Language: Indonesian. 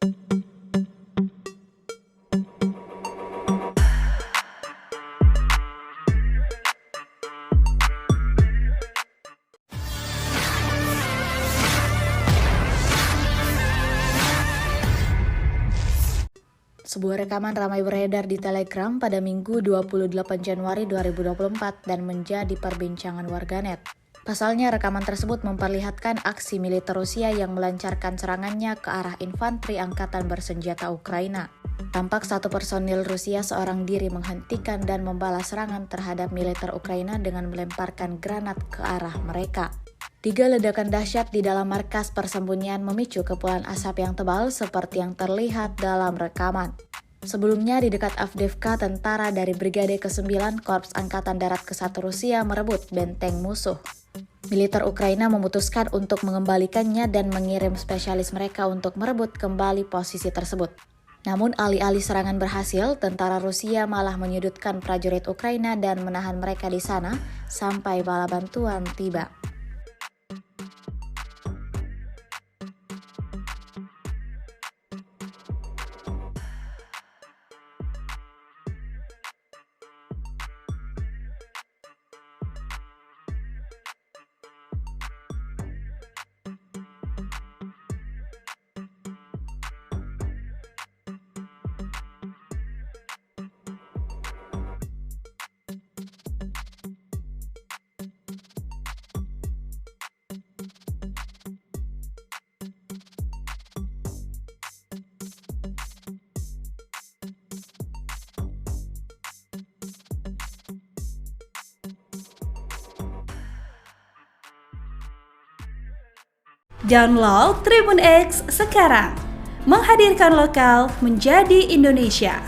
Sebuah rekaman ramai beredar di Telegram pada Minggu 28 Januari 2024 dan menjadi perbincangan warganet. Pasalnya, rekaman tersebut memperlihatkan aksi militer Rusia yang melancarkan serangannya ke arah infanteri angkatan bersenjata Ukraina. Tampak satu personil Rusia seorang diri menghentikan dan membalas serangan terhadap militer Ukraina dengan melemparkan granat ke arah mereka. 3 ledakan dahsyat di dalam markas persembunyian memicu kepulan asap yang tebal seperti yang terlihat dalam rekaman. Sebelumnya di dekat Avdiivka, tentara dari Brigade ke-9 Korps Angkatan Darat ke-1 Rusia merebut benteng musuh. Militer Ukraina memutuskan untuk mengembalikannya dan mengirim spesialis mereka untuk merebut kembali posisi tersebut. Namun alih-alih serangan berhasil, tentara Rusia malah menyudutkan prajurit Ukraina dan menahan mereka di sana sampai bala bantuan tiba. Download Tribun X sekarang, menghadirkan lokal menjadi Indonesia.